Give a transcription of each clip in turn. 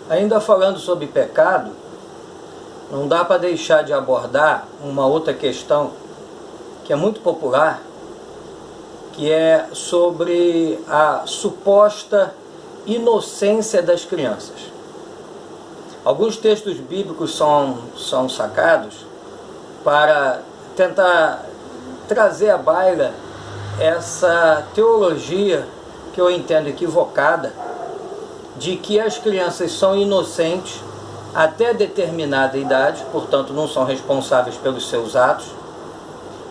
Ainda falando sobre pecado, não dá para deixar de abordar uma outra questão que é muito popular, que é sobre a suposta inocência das crianças. Alguns textos bíblicos são sacados para tentar trazer à baila essa teologia que eu entendo equivocada, de que as crianças são inocentes até determinada idade, portanto não são responsáveis pelos seus atos,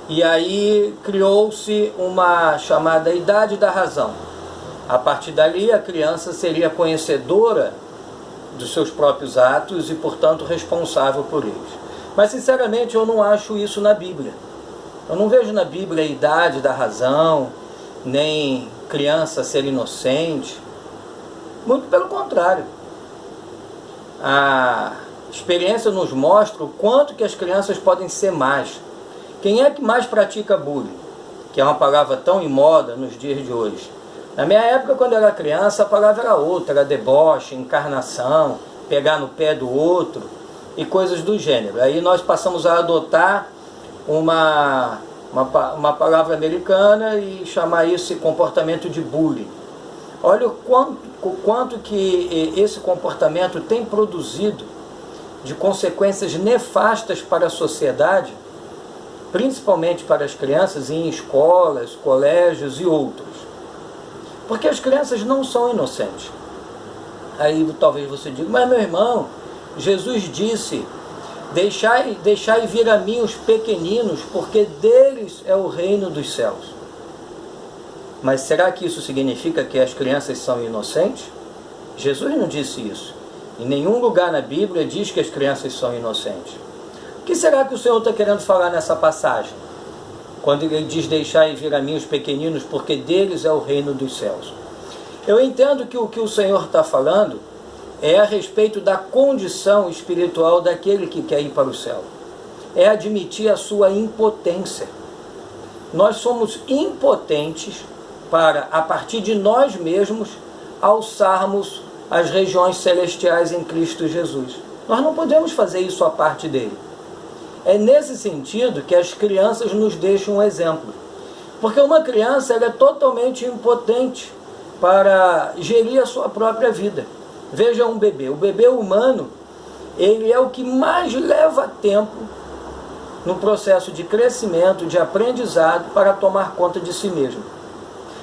e aí criou-se uma chamada idade da razão. A partir dali a criança seria conhecedora dos seus próprios atos e, portanto, responsável por eles. Mas, sinceramente, eu não acho isso na Bíblia. Eu não vejo na Bíblia a idade da razão, nem criança ser inocente. Muito pelo contrário. A experiência nos mostra o quanto que as crianças podem ser más. Quem é que mais pratica bullying? Que é uma palavra tão em moda nos dias de hoje. Na minha época, quando eu era criança, a palavra era outra, era deboche, encarnação, pegar no pé do outro e coisas do gênero. Aí nós passamos a adotar uma palavra americana e chamar esse comportamento de bullying. Olha o quanto que esse comportamento tem produzido de consequências nefastas para a sociedade, principalmente para as crianças em escolas, colégios e outros. Porque as crianças não são inocentes. Aí talvez você diga, mas meu irmão, Jesus disse, deixai vir a mim os pequeninos, porque deles é o reino dos céus. Mas será que isso significa que as crianças são inocentes? Jesus não disse isso. Em nenhum lugar na Bíblia diz que as crianças são inocentes. O que será que o Senhor está querendo falar nessa passagem? Quando ele diz, deixai vir a mim os pequeninos, porque deles é o reino dos céus. Eu entendo que o que o Senhor está falando é a respeito da condição espiritual daquele que quer ir para o céu. É admitir a sua impotência. Nós somos impotentes para, a partir de nós mesmos, alçarmos as regiões celestiais em Cristo Jesus. Nós não podemos fazer isso à parte dele. É nesse sentido que as crianças nos deixam um exemplo. Porque uma criança ela é totalmente impotente para gerir a sua própria vida. Veja um bebê. O bebê humano, ele é o que mais leva tempo no processo de crescimento, de aprendizado, para tomar conta de si mesmo.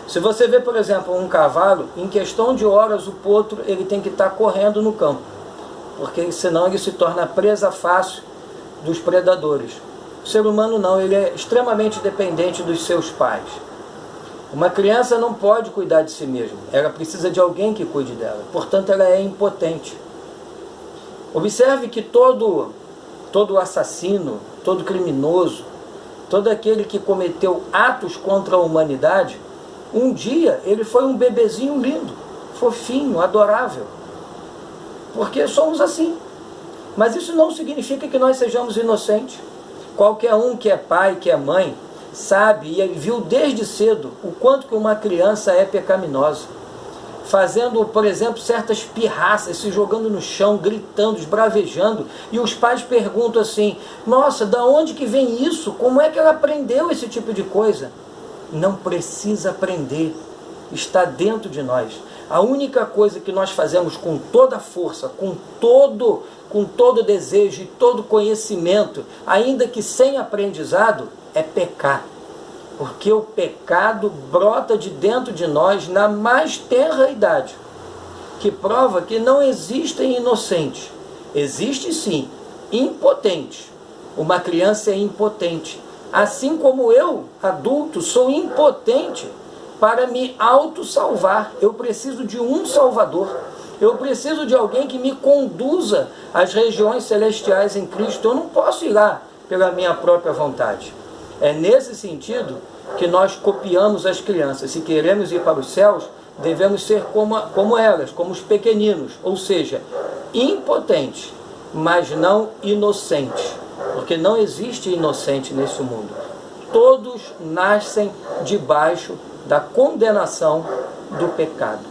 Se você vê, por exemplo, um cavalo, em questão de horas o potro ele tem que estar correndo no campo, porque senão ele se torna presa fácil dos predadores. O ser humano não, ele é extremamente dependente dos seus pais. Uma criança não pode cuidar de si mesma, ela precisa de alguém que cuide dela, portanto ela é impotente. Observe que todo assassino, todo criminoso, todo aquele que cometeu atos contra a humanidade, um dia ele foi um bebezinho lindo, fofinho, adorável. Porque somos assim. Mas isso não significa que nós sejamos inocentes. Qualquer um que é pai, que é mãe, sabe e viu desde cedo o quanto que uma criança é pecaminosa. Fazendo, por exemplo, certas pirraças, se jogando no chão, gritando, esbravejando, e os pais perguntam assim, nossa, da onde que vem isso? Como é que ela aprendeu esse tipo de coisa? Não precisa aprender, está dentro de nós. A única coisa que nós fazemos com toda a força, com todo desejo e todo conhecimento, ainda que sem aprendizado, é pecar. Porque o pecado brota de dentro de nós na mais tenra idade, que prova que não existem inocentes. Existe sim, impotente. Uma criança é impotente. Assim como eu, adulto, sou impotente para me auto-salvar. Eu preciso de um Salvador. Eu preciso de alguém que me conduza às regiões celestiais em Cristo. Eu não posso ir lá pela minha própria vontade. É nesse sentido que nós copiamos as crianças. Se queremos ir para os céus, devemos ser como elas, como os pequeninos. Ou seja, impotentes, mas não inocentes. Porque não existe inocente nesse mundo. Todos nascem debaixo da condenação do pecado.